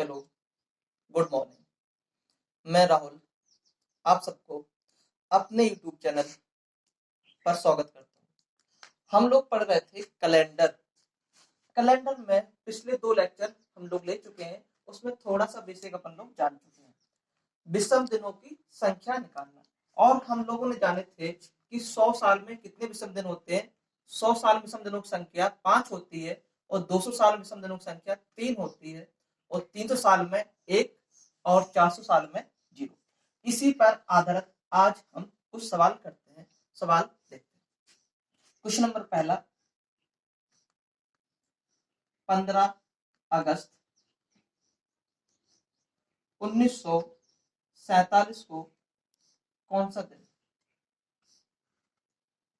Hello, good morning. मैं राहुल आप सबको अपने यूट्यूब चैनल पर स्वागत करता हूँ। हम लोग पढ़ रहे थे कैलेंडर। कैलेंडर में पिछले 2 लेक्चर हम लोग ले चुके हैं। उसमें थोड़ा सा बेसिक अपन लोग जान चुके हैं। विषम दिनों की संख्या निकालना, और हम लोगों ने जाने थे कि 100 साल में कितने विषम दिन होते हैं। 100 साल में विषम दिनों की संख्या 5 होती है, और 200 साल में विषम दिनों की संख्या 3 होती है, और 300 साल में 1, और 400 साल में 0। इसी पर आधारित आज हम कुछ सवाल करते हैं। सवाल देखते हैं। क्वेश्चन नंबर पहला, 15 अगस्त 1947 को कौन सा दिन?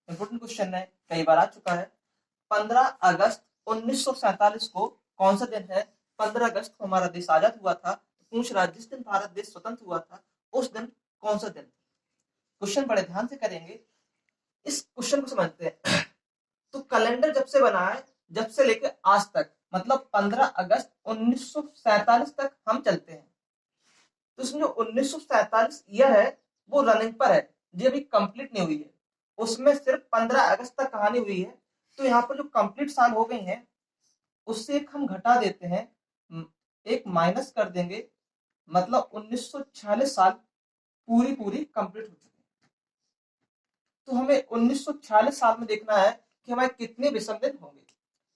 इंपोर्टेंट क्वेश्चन है, कई बार आ चुका है। 15 अगस्त 1947 को कौन सा दिन है? 15 अगस्त को हमारा देश आजाद हुआ था। पूछ रहा जिस दिन भारत देश स्वतंत्र हुआ था उस दिन कौन सा दिन? क्वेश्चन बड़े ध्यान से करेंगे। इस क्वेश्चन को समझते हैं। तो कैलेंडर जब से बना है, जब से लेकर आज तक, मतलब 15 अगस्त 1947 तक हम चलते हैं। तो इसमें जो 1947 ईयर है वो रनिंग पर है, ये अभी कंप्लीट नहीं हुई है। उसमें सिर्फ 15 अगस्त तक कहानी हुई है। तो यहाँ पर जो कंप्लीट साल हो गई हैं उससे एक हम घटा देते हैं, एक माइनस कर देंगे, मतलब 1946 साल पूरी कंप्लीट हो चुकी है। तो हमें 1946 साल में देखना है कि हमारे कितने विषम दिन होंगे।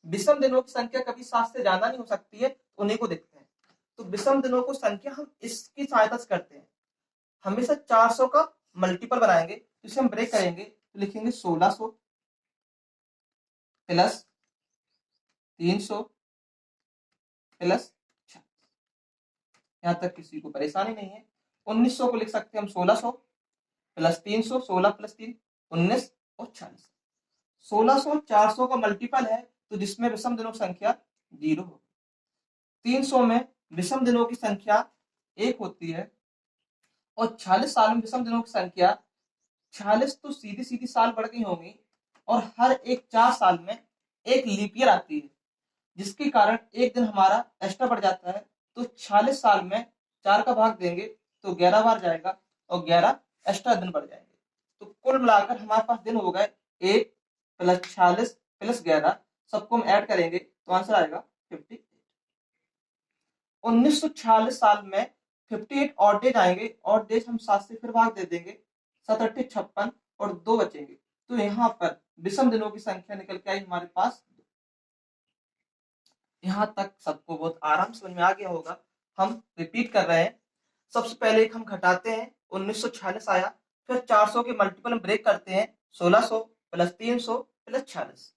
विषम दिनों की संख्या कभी 7 से ज्यादा नहीं हो सकती है, उन्हीं को देखते हैं। तो विषम दिनों को संख्या हम इसकी सहायता से करते हैं। हमेशा 400 का मल्टीपल बनाएंगे, इसे हम ब्रेक करेंगे तो लिखेंगे 1600 प्लस 300 प्लस 6। यहां तक किसी को परेशानी नहीं है। 1900 को लिख सकते हैं हम 1600 प्लस 300, 16 प्लस 3 19 और 46। 1600 400 का मल्टीपल है, तो जिसमें विषम दिनों की संख्या 0 होगी। 300 में विषम दिनों की संख्या 1 होती है, और 46 साल में विषम दिनों की संख्या 46 तो सीधी सीधी साल बढ़ गई होंगी, और हर एक 4 साल में एक लीप ईयर आती है, जिसके कारण एक दिन हमारा एक्स्ट्रा बढ़ जाता है। तो 46 साल में 4 का भाग देंगे तो 11 बार जाएगा, और 11 एक्स्ट्रा दिन बढ़ जाएंगे। तो कुल मिलाकर हमारे पास दिन हो गए 1 प्लस 46 प्लस 11। सबको हम ऐड करेंगे तो आंसर आएगा 58। 1946 साल में 58 और डेज आएंगे, और डेज हम 7 से फिर भाग दे देंगे, 7 8 56 और 2 बचेंगे। तो यहाँ पर विषम दिनों की संख्या निकल के आई हमारे पास। यहाँ तक सबको बहुत आराम समझ में आ गया होगा। हम रिपीट कर रहे हैं। सबसे पहले एक हम घटाते हैं, 1946 आया, फिर 400 के मल्टीपल में ब्रेक करते हैं, 1600 प्लस 300 प्लस 46।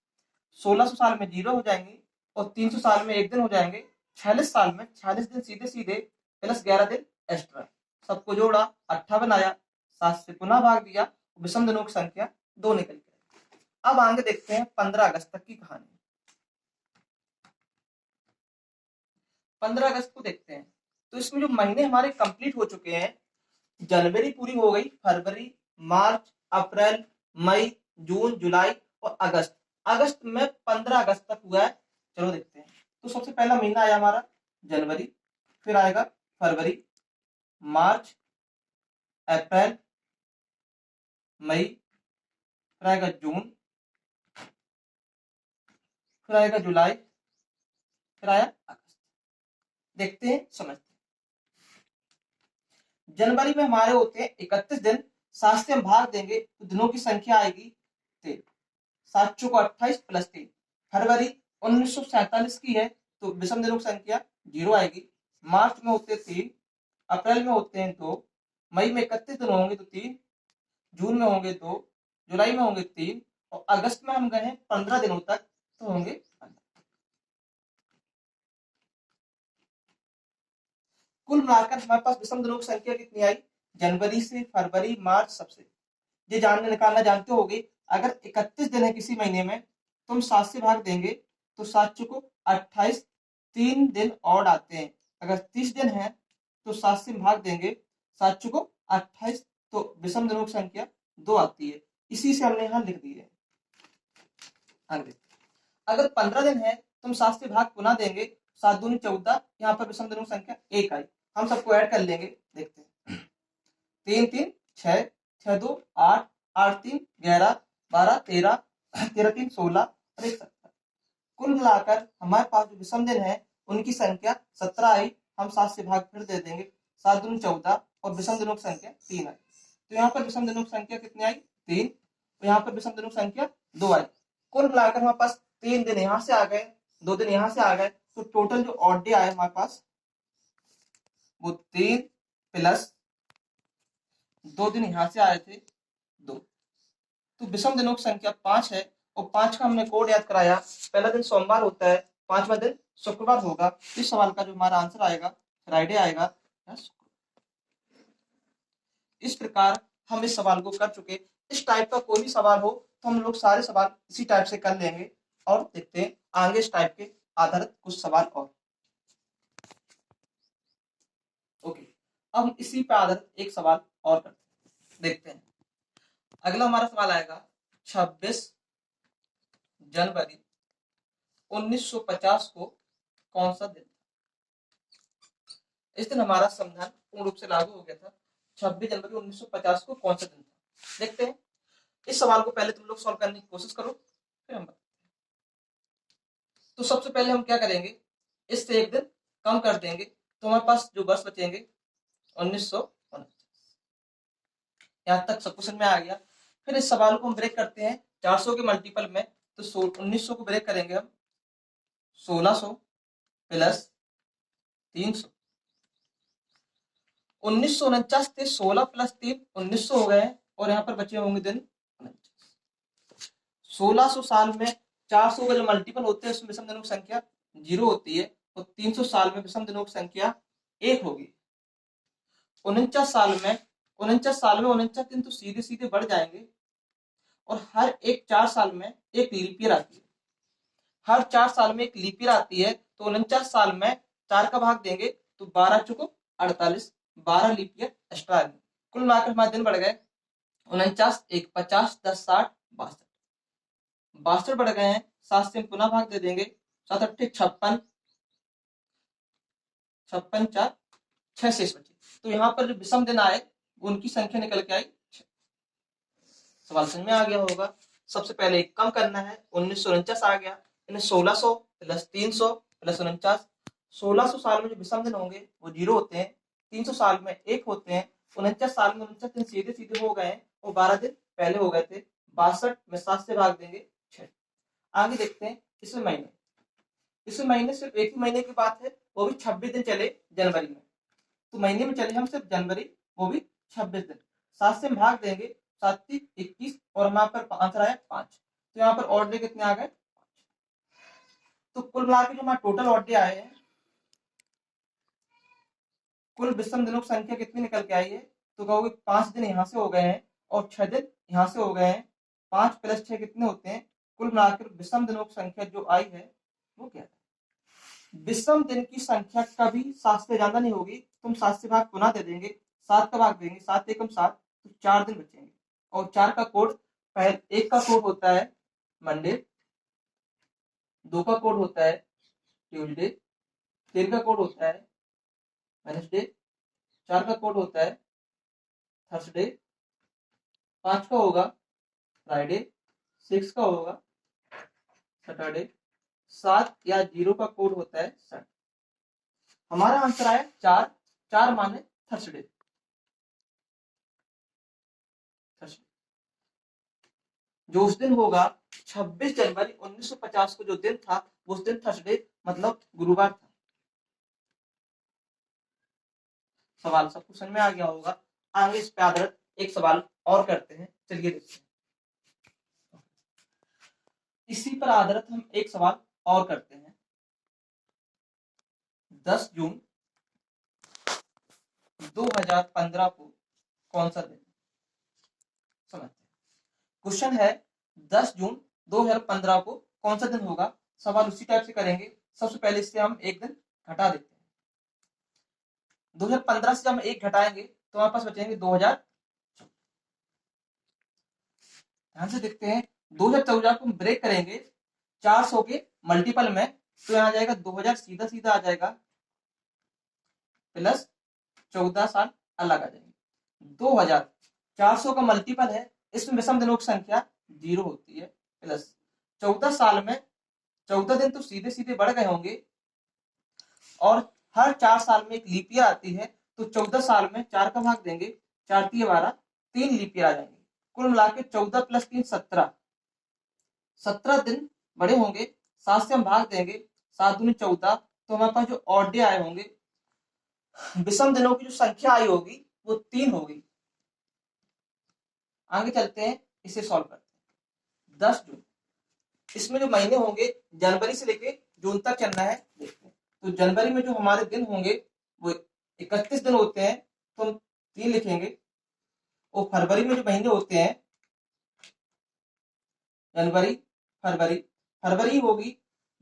1600 साल में 0 हो जाएंगे, और 300 साल में एक दिन हो जाएंगे। 46 साल में 46 दिन सीधे सीधे प्लस 11 दिन एक्स्ट्रा। सबको जोड़ा 58 आया, 7 से पुनः भाग दिया, विषम दिनों की संख्या 2 निकल गई। अब आगे देखते हैं 15 अगस्त तक की कहानी। 15 अगस्त को देखते हैं। तो इसमें जो महीने हमारे कंप्लीट हो चुके हैं, जनवरी पूरी हो गई, फरवरी, मार्च, अप्रैल, मई, जून, जुलाई और अगस्त। अगस्त में 15 अगस्त तक हुआ है। चलो देखते हैं। तो सबसे पहला महीना आया हमारा जनवरी, फिर आएगा फरवरी, मार्च, अप्रैल, मई, फिर आएगा जून, फिर आएगा जुलाई, फिर आया अगस्त। देखते हैं, समझते हैं। जनवरी में हमारे होते हैं 31 दिन, 7 से हम भाग देंगे तो दिनों की संख्या आएगी 13, 7 चौको 28 प्लस 3। फरवरी 1947 की है, तो विषम दिनों की संख्या 0 आएगी। मार्च में होते हैं 3, अप्रैल में होते हैं 2, मई में 31 दिन होंगे तो 3, जून में होंगे 2, जुलाई में होंगे 3, और अगस्त में हम गए हैं 15 दिनों तक, तो होंगे 15। कुल मिलाकर हमारे पास विषम दिनों की संख्या कितनी आई? जनवरी से फरवरी, मार्च, सबसे ये जानने निकालना जानते होगे। अगर 31 दिन है किसी महीने में, तो हम 7 से भाग देंगे तो 7 चौको 28, 3 दिन और आते हैं। अगर 30 दिन है तो 7 से भाग देंगे, 7 चौको 28, तो विषम दिनों की संख्या 2 आती है। इसी से हमने यहाँ लिख दी है। अगर 15 दिन है तो हम 7 से भाग पुनः देंगे, 7 दूनी 14, यहाँ पर विषम दिनांक संख्या 1 आई। हम सबको ऐड कर लेंगे, देखते हैं। 3 3 6, 6 2 8, 8 3 11, 12 13, 13 3 16 और 1 17। कुल मिलाकर हमारे पास जो विषम दिन है उनकी संख्या 17 आई। हम 7 से भाग फिर दे देंगे, 7 दूनी 14 और विषम दिनों की संख्या 3 आई। तो यहाँ पर विषम दिनों की संख्या कितनी आई? 3। तो यहाँ पर विषम दिनों की संख्या 2 आई। कुल मिलाकर हमारे पास 3 दिन यहाँ से आ गए, 2 दिन यहाँ से आ गए, तो टोटल जो ऑड डे आए हमारे पास वो 3 प्लस 2 दिन यहाँ से आए थे 2। तो विषम दिनों की संख्या 5 है और 5 का हमने कोड याद कराया। पहला दिन सोमवार होता है, 5वां दिन शुक्रवार होगा। इस सवाल का जो हमारा आंसर आएगा फ्राइडे आएगा। इस प्रकार हम इस सवाल को कर चुके। इस टाइप का कोई भी सवाल हो तो हम लोग सारे सवाल इसी टाइप से कर लेंगे और देखते हैं आगे इस टाइप के आधारित कुछ सवाल और। ओके, अब हम इसी पे आधारित एक सवाल और करते हैं, देखते हैं। अगला हमारा सवाल आएगा 26 जनवरी 1950 को कौन सा दिन? इस दिन हमारा संविधान पूर्ण रूप से लागू हो गया था। 26 जनवरी 1950 को कौन सा दिन था? देखते हैं। इस सवाल को पहले तुम लोग सॉल्व करने की कोशिश करो, फिर हम बताते हैं। तो सबसे पहले हम क्या करेंगे, इससे एक दिन कम कर देंगे तो हमारे पास जो वर्ष बचेंगे 1949। यहाँ तक सब क्वेश्चन में आ गया। फिर इस सवाल को हम ब्रेक करते हैं 400 के मल्टीपल में। तो 1900 को ब्रेक करेंगे हम, 1600 प्लस 300। 1949 थे, 16 प्लस 3 1900 हो गए और यहाँ पर बचे होंगे दिन 1600 साल में 400 का जो मल्टीपल होते हैं उसमें विषम दिनों की संख्या 0 होती है और 300 साल में विषम दिनों की संख्या 1 होगी। 49 साल में 49 दिन तो सीधे सीधे बढ़ जाएंगे और हर एक 4 साल में एक लीप ईयर आती है। हर 4 साल में एक लीप ईयर आती है, तो 49 साल में 4 का भाग देंगे तो 12 चुको 48, 12 लीप ईयर एक्स्ट्रा। कुल मिलाकर हमारे दिन बढ़ गए 49 1 50 10 60 62, 62 बढ़ गए हैं। 7 से पुनः भाग दे देंगे, 7 8 56, 56 4 6 शेष बचे। तो यहाँ पर जो विषम दिन आए उनकी संख्या निकल के आई 6। सवाल समझ में आ गया होगा। सबसे पहले कम करना है, 1949 आ गया, 1600 प्लस 300 प्लस 49। 1600 साल में जो विषम दिन होंगे वो 0 होते हैं, 300 साल में 1 होते हैं, 49 साल में 49 दिन सीधे सीधे हो गए और 12 दिन पहले हो गए थे। 62 में 7 से भाग देंगे 6। आगे देखते हैं इसमें महीने। इसमें महीने सिर्फ एक ही महीने की बात है, वो भी 26 दिन चले जनवरी में। तो महीने में चले हम सिर्फ जनवरी, वो भी 26 दिन। 7 से भाग देंगे, 7 21 और हमारे पर आंसर आया 5। तो यहाँ पर ऑड डे कितने आ गए? 5। तो कुल मिलाकर जो हमारे टोटल ऑड डे आए हैं, कुल विषम दिनों की संख्या कितनी निकल के आई है? तो कहोगे 5 दिन यहाँ से हो गए हैं और 6 दिन यहाँ से हो गए हैं। 5 प्लस 6 कितने होते हैं? कुल मिलाकर विषम दिनों की संख्या जो आई है वो क्या है? विषम दिन की संख्या कभी 7 से ज्यादा नहीं होगी। तुम 7 से भाग पुनः दे देंगे, 7 का भाग देंगे, 7 एकम 7, तो 4 दिन बचेंगे। और 4 का कोड, पहले 1 का कोड होता है मंडे, 2 का कोड होता है ट्यूसडे, 3 का कोड होता है वेडनेसडे, 4 का कोड होता है थर्सडे, 5 का होगा फ्राइडे, 6 का होगा सैटरडे, 7 या 0 का कोड होता है सैटरडे। हमारा आंसर आया 4। 4 माने थर्सडे। जो उस दिन होगा 26 जनवरी 1950 को जो दिन था उस दिन थर्सडे मतलब गुरुवार था। सवाल सबको समझ में आ गया होगा। आगे इस पे आधारित एक सवाल और करते हैं, चलिए देखते हैं। इसी पर आधारित हम एक सवाल और करते हैं। 10 जून 2015 को कौन सा दिन? समझते हैं। क्वेश्चन है 10 जून 2015 को कौन सा दिन होगा। सवाल उसी टाइप से करेंगे। सबसे पहले इससे हम एक दिन घटा देते हैं। 2015 से जब हम एक घटाएंगे तो हमारे पास बचेंगे 2000। ध्यान से देखते हैं, 2014 को हम ब्रेक करेंगे 400 के मल्टीपल में, तो यहाँ आ जाएगा 2000 सीधा सीधा आ जाएगा प्लस 14 साल अलग आ जाएंगे। 2000 400 का मल्टीपल है, इसमें विषम दिनों की संख्या 0 होती है, प्लस 14 साल में 14 दिन तो सीधे सीधे बढ़ गए होंगे, और हर 4 साल में एक लीप ईयर आती है, तो 14 साल में 4 का भाग देंगे, 4 × 12 3 लीप ईयर आ जाएंगे। कुल मिला के 14 + 3 17, 17 दिन बड़े होंगे, 7 से हम भाग देंगे, 7 दूनी 14, तो हमारे पास जो ऑड डे आए होंगे, विषम दिनों की जो संख्या आई होगी वो 3 होगी। आगे चलते हैं, इसे सॉल्व करते हैं। 10 जून, इसमें जो महीने होंगे जनवरी से लेके जून तक चलना है, देखते हैं। तो जनवरी में जो हमारे दिन होंगे वो 31 दिन होते हैं, तो हम 3 लिखेंगे। और फरवरी में जो महीने होते हैं, जनवरी फरवरी, फरवरी होगी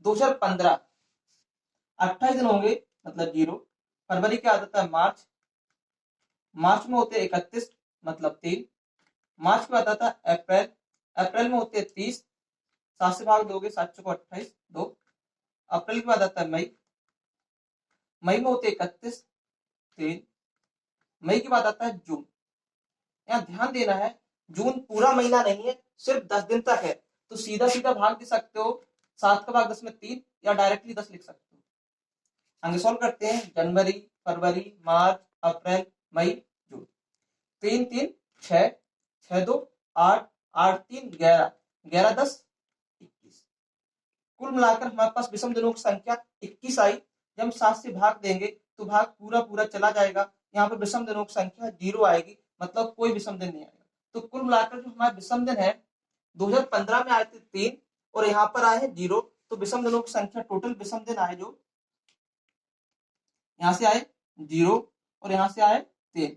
2015, 28 दिन होंगे मतलब 0। फरवरी के आता है मार्च, मार्च में होते हैं 31 मतलब 3। मार्च के बाद आता है अप्रैल, अप्रैल में होते हैं 30, 7 से भाग दोगे 7 × 28 2। अप्रैल के बाद आता है मई, मई में होते 31 3। मई के बाद आता है जून। यहाँ ध्यान देना है, जून पूरा महीना नहीं है, सिर्फ 10 दिन तक है, तो सीधा सीधा भाग दे सकते हो, 7 का भाग 10 में 3, या डायरेक्टली 10 लिख सकते हो। आगे सॉल्व करते हैं। जनवरी फरवरी मार्च अप्रैल मई जून, 3 3 6, 6 2 8, 8 3 11, 11 10 21। कुल मिलाकर हमारे पास विषम दिनों की संख्या 21 आई। जब हम 7 से भाग देंगे तो भाग पूरा पूरा चला जाएगा, यहाँ पर विषम दिनों की संख्या 0 आएगी, मतलब कोई विषम दिन नहीं आएगा। तो कुल मिलाकर जो हमारा विषम दिन है 2015 में आए थे 3, और यहाँ पर आए हैं 0, तो विषम दिनों की संख्या टोटल विषम दिन आए जो यहाँ से आए 0 और यहाँ से आए 3।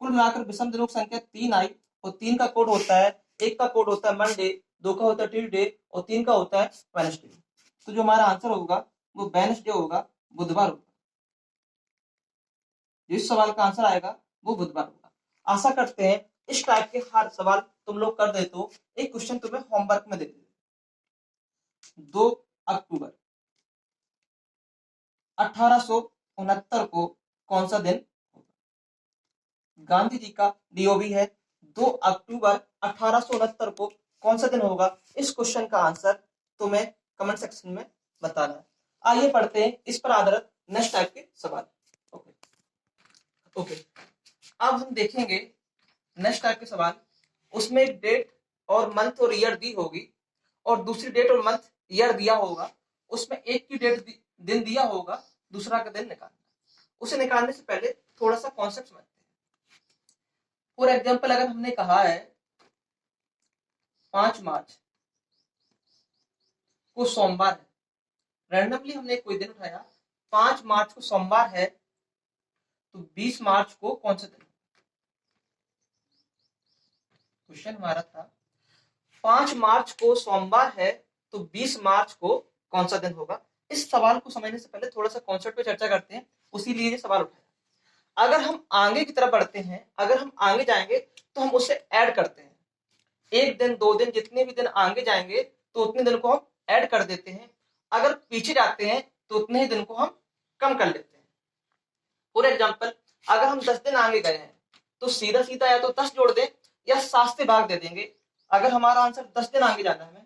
कुल मिलाकर विषम दिनों की संख्या 3 आई, और 3 का कोड होता है, एक का कोड होता है मंडे, 2 का होता है ट्यूसडे, और 3 का होता है वेडनेसडे। तो जो हमारा आंसर होगा वो वेडनेसडे होगा, बुधवार होगा। जिस सवाल का आंसर आएगा वो बुधवार होगा। आशा करते हैं इस टाइप के हर सवाल तुम लोग कर दे, तो एक क्वेश्चन तुम्हें होमवर्क में दे दे। 2 अक्टूबर 1869 को कौन सा दिन होगा? गांधी जी का डीओबी है, 2 अक्टूबर 1869 को कौन सा दिन होगा? इस क्वेश्चन का आंसर तुम्हें कमेंट सेक्शन में बताना है। आइए पढ़ते हैं इस पर आधारित नेक्स्ट टाइप के सवाल। ओके, अब हम देखेंगे नेक्स्ट टाइप के सवाल। उसमें एक डेट और मंथ और ईयर दी होगी, और दूसरी डेट और मंथ ईयर दिया होगा, उसमें एक की डेट दिन दिया होगा, दूसरा का दिन निकालना। उसे निकालने से पहले थोड़ा सा कॉन्सेप्ट समझते हैं। फॉर एग्जाम्पल, अगर हमने कहा है 5 मार्च को सोमवार है, रैंडमली हमने कोई दिन उठाया, 5 मार्च को सोमवार है, तो 20 मार्च को कौन सा दिन? क्वेश्चन हमारा था 5 मार्च को सोमवार है, तो 20 मार्च को कौन सा दिन होगा? इस सवाल को समझने से पहले थोड़ा सा कॉन्सेप्ट पे चर्चा करते हैं, उसी लिए ये सवाल उठाया। अगर हम आगे की तरफ बढ़ते हैं, अगर हम आगे जाएंगे तो हम उसे ऐड करते हैं, 1 दिन 2 दिन जितने भी दिन आगे जाएंगे तो उतने दिन को हम ऐड कर देते हैं। अगर पीछे जाते हैं तो उतने ही दिन को हम कम कर लेते हैं। फॉर एग्जाम्पल, अगर हम 10 दिन आगे गए हैं तो सीधा सीधा या तो 10 जोड़ दें या 7 से भाग दे देंगे। अगर हमारा आंसर 10 दिन आगे जाना है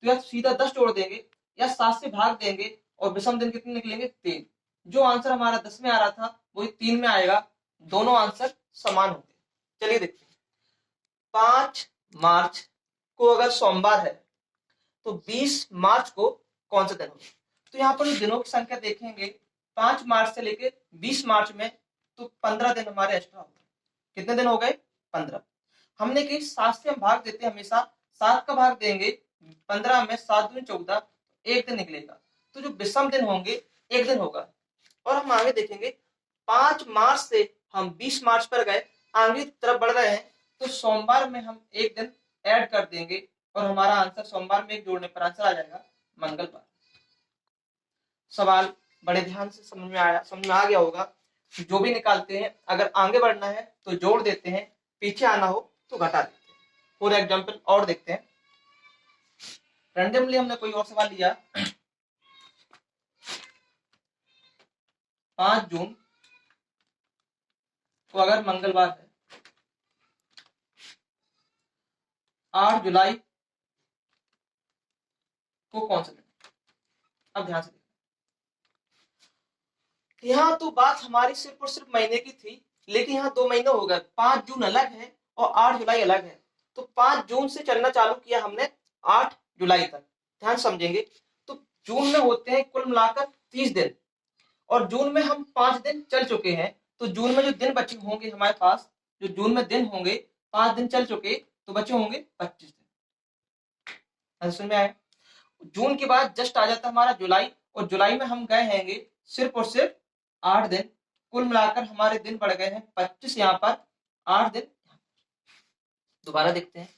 तो या सीधा 10 जोड़ देंगे या 7 से भाग देंगे, और विषम दिन कितने निकलेंगे? 3। जो आंसर हमारा 10 में आ रहा था वही 3 में आएगा, दोनों आंसर समान होंगे। चलिए देखते हैं। 5 मार्च को अगर सोमवार है तो 20 मार्च को कौन सा दिन होगा? तो यहाँ पर दिनों की संख्या देखेंगे, 5 मार्च से लेके 20 मार्च में, तो 15 दिन हमारे एक्स्ट्रा हो गए। कितने दिन हो गए? 15। हमने कि 7 से हम भाग देते हैं, हमेशा 7 का भाग देंगे 15 में, 7 दूनी 14, एक दिन निकलेगा। तो जो विषम दिन होंगे एक दिन होगा। और हम आगे देखेंगे, 5 मार्च से हम 20 मार्च पर गए, आगे की तरफ बढ़ रहे हैं, तो सोमवार में हम एक दिन ऐड कर देंगे, और हमारा आंसर सोमवार में एक जोड़ने पर आंसर आ जाएगा मंगलवार। सवाल बड़े ध्यान से समझ में आया, समझ में आ गया होगा। जो भी निकालते हैं, अगर आगे बढ़ना है तो जोड़ देते हैं, पीछे आना हो तो घटा देते हैं। फॉर एग्जाम्पल और देखते हैं, रैंडमली हमने कोई और सवाल लिया, 5 जून तो अगर मंगलवार है, 8 जुलाई को कौन सा दिन? अब ध्यान से देखो, यहाँ तो बात हमारी सिर्फ और सिर्फ महीने की थी, लेकिन यहाँ 2 महीने हो गए। 5 जून अलग है और 8 जुलाई अलग है। तो 5 जून से चलना चालू किया हमने 8 जुलाई तक। ध्यान समझेंगे, तो जून में होते हैं कुल मिलाकर 30 दिन, और जून में हम 5 दिन चल चुके हैं। तो जून में जो दिन बचे होंगे हमारे पास, जो जून में दिन होंगे, 5 दिन चल चुके तो बचे होंगे 25 दिन। समझ में आया? जून के बाद जस्ट आ जाता हमारा जुलाई, और जुलाई में हम गए हैंगे सिर्फ और सिर्फ 8 दिन। कुल मिलाकर हमारे दिन बढ़ गए हैं 25, यहाँ पर 8 दिन। दोबारा देखते हैं,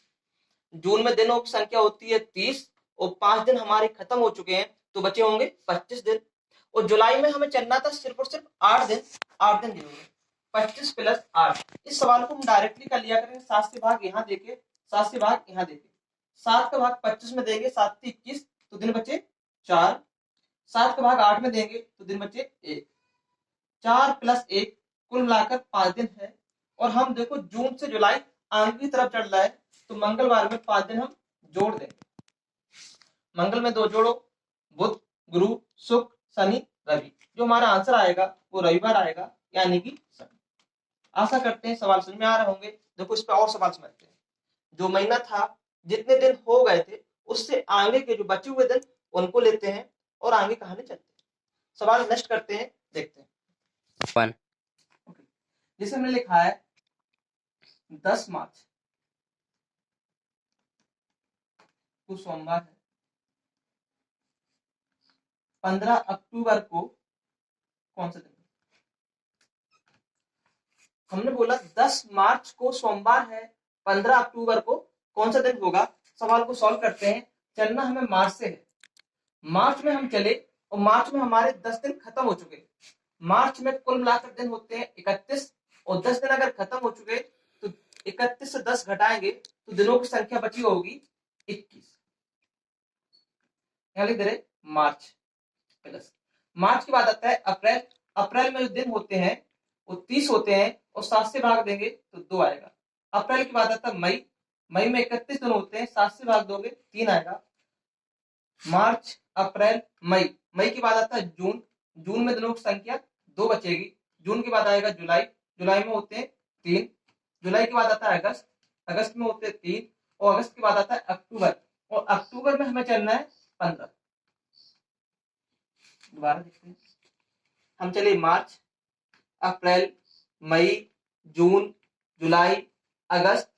जून में दिनों की संख्या होती है 30 और 5 दिन हमारे खत्म हो चुके हैं तो बचे होंगे 25 दिन। और जुलाई में हमें चलना था सिर्फ और सिर्फ 8 दिन। 8 दिन गिनोगे, 25 प्लस 8। इस सवाल को हम डायरेक्टली कर लिया करेंगे। 7 से भाग यहाँ देके, 7 से भाग यहाँ देके, 7 का भाग 25 में देंगे, 7 से 21 तो दिन बचे 4। 7 का भाग 8 में देंगे तो दिन बचे 1। 4 प्लस 1 कुल मिलाकर 5 दिन है। और हम देखो जून से जुलाई आगे की तरफ चल रहा है, तो मंगलवार में 5 दिन हम जोड़ देंगे। मंगल में 2 जोड़ो, बुध, गुरु, शुक्र, शनि, रवि। जो हमारा आंसर आएगा वो रविवार आएगा, यानी कि शनि। आशा करते हैं सवाल समझ में आ रहे होंगे। देखो इस पर और सवाल समझते हैं। जो महीना था, जितने दिन हो गए थे उससे आगे के जो बचे हुए दिन उनको लेते हैं और आगे कहानी चलते हैं। सवाल नेक्स्ट करते हैं, देखते हैं। जिसे हमने लिखा है 10 मार्च को सोमवार है, 15 अक्टूबर को कौन सा दिन? हमने बोला 10 मार्च को सोमवार है, 15 अक्टूबर को कौन सा दिन होगा? सवाल को सॉल्व करते हैं। चलना हमें मार्च से है। मार्च में हम चले और मार्च में हमारे 10 दिन खत्म हो चुके। मार्च में कुल मिलाकर दिन होते हैं 31, और 10 दिन अगर खत्म हो चुके तो 31 से 10 घटाएंगे तो दिनों की संख्या बची होगी 21। यहाँ लिख दे रहे मार्च प्लस, मार्च के बाद आता है अप्रैल। अप्रैल में जो दिन होते हैं वो 30 होते हैं, और 7 से भाग देंगे तो 2 आएगा। अप्रैल के बाद आता है मई। मई में 31 दिन होते हैं, 7 से भाग दोगे 3 आएगा। मार्च, अप्रैल, मई। मई के बाद आता है जून। जून में दिनों की संख्या 2 बचेगी। जून के बाद आएगा जुलाई। जुलाई में होते हैं 3। जुलाई के बाद आता है अगस्त। अगस्त में होते हैं 3, और अगस्त के बाद आता है अक्टूबर, और अक्टूबर में हमें चलना है 15। दोबारा देखते हैं, हम चले मार्च, अप्रैल, मई, जून, जुलाई, अगस्त,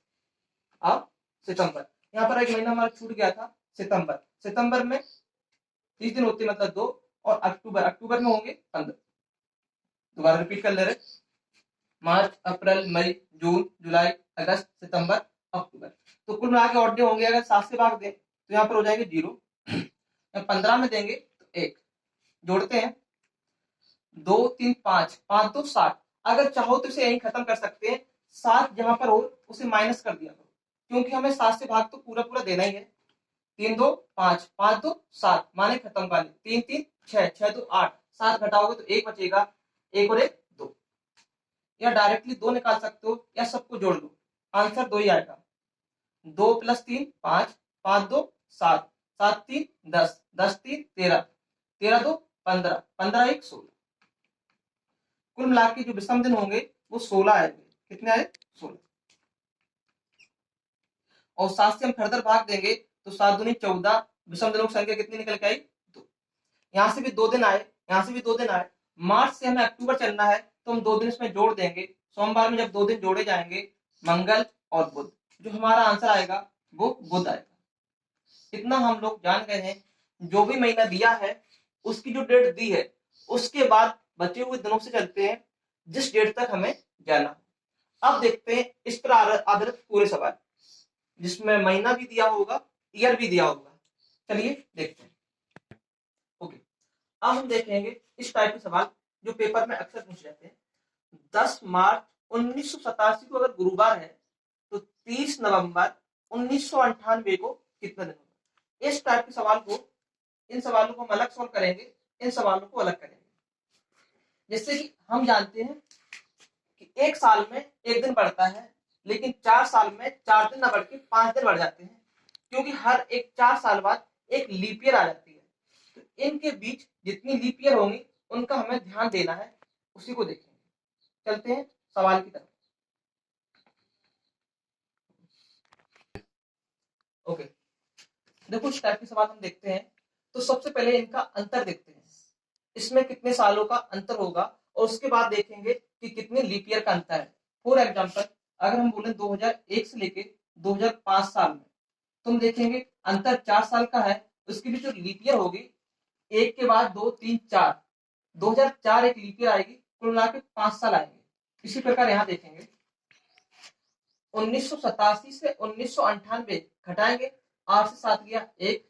अब सितंबर। यहाँ पर एक महीना हमारा छूट गया था, सितंबर। सितंबर में 30 दिन होते मतलब 2, और अक्टूबर, अक्टूबर में होंगे 15। दोबारा रिपीट कर ले रहे, मार्च, अप्रैल, मई, जून, जुलाई, अगस्त, सितंबर, अक्टूबर। तो कुल मिला के ऑड डे होंगे। अगर 7 से भाग दें तो यहाँ पर हो जाएंगे 0। 15 में देंगे तो 1। जोड़ते हैं, 2 3 5, 5 2 7। अगर चाहो तो इसे यही खत्म कर सकते हैं। 7 जहां पर हो उसे माइनस कर दिया करो, क्योंकि हमें 7 से भाग तो पूरा पूरा देना ही है। 3 2 5, 5 2 7, माने खत्म वाले। 3 3 6, 6 2 8, 7 घटाओगे तो 1 बचेगा। 1 और 1 2। या डायरेक्टली 2 निकाल सकते हो, या सबको जोड़ लो, आंसर 2 ही आएगा। 2 प्लस 3 5, 5 2 7, 7 3 10, 10 3 13, 13 2 15, 15 1 16। कुल मिला के जो विषम दिन होंगे वो 16 आएंगे। कितने आए? 16। और 7 से हम फर्दर भाग देंगे तो 7 दूनी 14। विषम दिनों की संख्या कितनी निकल के आई? 2। यहाँ से भी 2 दिन आए, यहाँ से भी 2 दिन आए। मार्च से हमें अक्टूबर चलना है तो हम 2 दिन इसमें जोड़ देंगे। सोमवार में जब 2 दिन जोड़े जाएंगे, मंगल और बुध, जो हमारा आंसर आएगा वो बुध आएगा। इतना हम लोग जान गए हैं। जो भी महीना दिया है उसकी जो डेट दी है उसके बाद बचे हुए दिनों से चलते हैं जिस डेट तक हमें जाना। अब देखते हैं इस पर आधारित पूरे सवाल, जिसमें महीना भी दिया होगा, ईयर भी दिया होगा। चलिए देखते हैं। ओके, अब हम देखेंगे इस टाइप के सवाल जो पेपर में अक्सर पूछे जाते हैं। 10 मार्च 1987 को अगर गुरुवार है तो 30 नवंबर 1998 को कितना दिन होगा? इस टाइप के सवाल को, इन सवालों को हम अलग सॉल्व करेंगे, इन सवालों को अलग करेंगे। जैसे कि हम जानते हैं कि एक साल में एक दिन बढ़ता है, लेकिन 4 साल में 4 दिन न बढ़ के 5 दिन बढ़ जाते हैं, क्योंकि हर एक 4 साल बाद एक लीप ईयर आ जाती है। तो इनके बीच जितनी लीप ईयर होंगी उनका हमें ध्यान देना है, उसी को देखेंगे। चलते हैं सवाल की तरफ। ओके, देखो इस टाइप के सवाल हम देखते हैं। तो सबसे पहले इनका अंतर देखते हैं, इसमें कितने सालों का अंतर होगा, और उसके बाद देखेंगे कि कितने लीप ईयर का अंतर है। फॉर एग्जाम्पल, अगर हम बोले 2001 से लेके 2005 साल में, तुम देखेंगे अंतर 4 साल का है, उसकी भी जो लीप ईयर होगी, एक के बाद 2 3 4, 2004 एक लीप ईयर आएगी, कुल मिला के 5 साल आएंगे। इसी प्रकार यहाँ देखेंगे 1987 से 1998 घटाएंगे, 8 से 7 गया 1,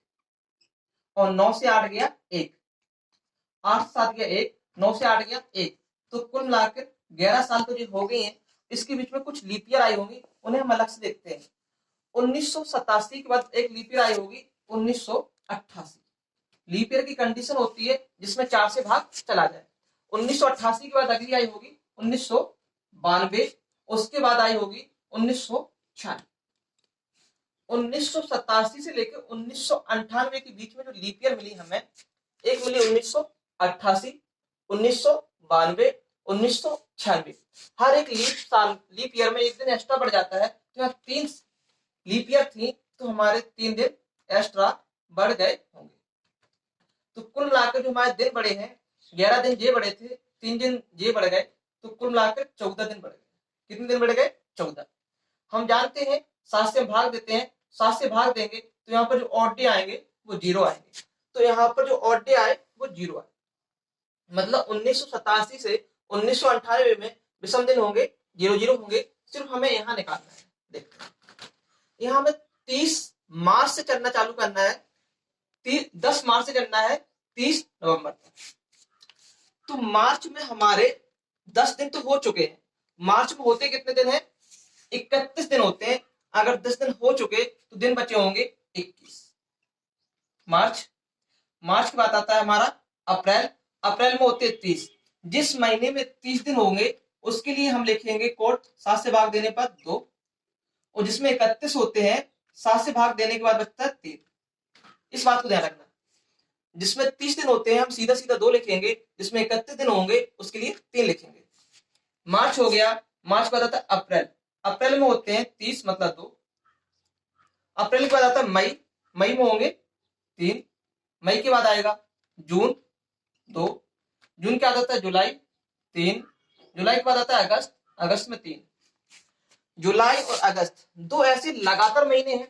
और 9 से 8 गया 1, 8 से 7 गया 1, 9 से 8 गया 1, तो कुल मिलाकर 11 साल तो जो हो गई हैं। इसके बीच में कुछ लीप ईयर आई होंगी, उन्हें हम अलग से देखते हैं। 1987 के बाद एक लीप ईयर आई होगी 1988। लीप ईयर की कंडीशन होती है जिसमें 4 से भाग चला जाए। 1988 के बाद अगली आई होगी 1992, उसके बाद आई होगी 1996। 1987 से लेकर 1998 के बीच में जो लीप ईयर मिली हमें, एक मिली 1988, 1992, 1996। हर एक लीप ईयर में एक दिन एक्स्ट्रा बढ़ जाता है, तो यहाँ 3 लीप ईयर थी, तो हमारे 3 दिन एक्स्ट्रा बढ़ गए होंगे। तो कुल मिलाकर जो हमारे दिन बढ़े हैं, 11 दिन ये बढ़े थे, 3 दिन ये बढ़ गए, तो कुल मिलाकर 14 दिन बढ़ गए। कितने दिन बढ़ गए? 14। हम जानते हैं 7 से हम भाग देते हैं, 7 से भाग देंगे तो यहाँ पर जो ऑड डे आएंगे वो 0 आएंगे, तो यहाँ पर जो ऑड डे आए वो 0 आए। मतलब 1987 से 1998 में विषम दिन होंगे, 0 होंगे। सिर्फ हमें यहाँ निकालना है। देखते हैं, यहाँ हमें 30 मार्च से चलना चालू करना है, 10 मार्च से चलना है 30 नवंबर तक। तो मार्च में हमारे 10 दिन तो हो चुके हैं। मार्च में होते कितने दिन हैं? 31 दिन होते हैं। अगर 10 दिन हो चुके तो दिन बचे होंगे 21। मार्च के बाद आता है हमारा अप्रैल में होते हैं 30। जिस महीने में 30 दिन होंगे उसके लिए हम लिखेंगे कोड 7 से भाग देने पर 2, और जिसमें 31 होते हैं 7 से भाग देने के बाद बचता है 3। इस बात को ध्यान रखना, जिसमें 30 दिन होते हैं हम सीधा 2 लिखेंगे, जिसमें 31 दिन होंगे उसके लिए 3 लिखेंगे। मार्च हो गया, मार्च के बाद आता है अप्रैल में होते हैं 30 मतलब 2। अप्रैल के बाद आता है मई में होंगे 3। मई के बाद आएगा जून 2, जून के बाद आता है जुलाई 3, जुलाई के बाद आता है अगस्त में 3। जुलाई और अगस्त 2 ऐसे लगातार महीने हैं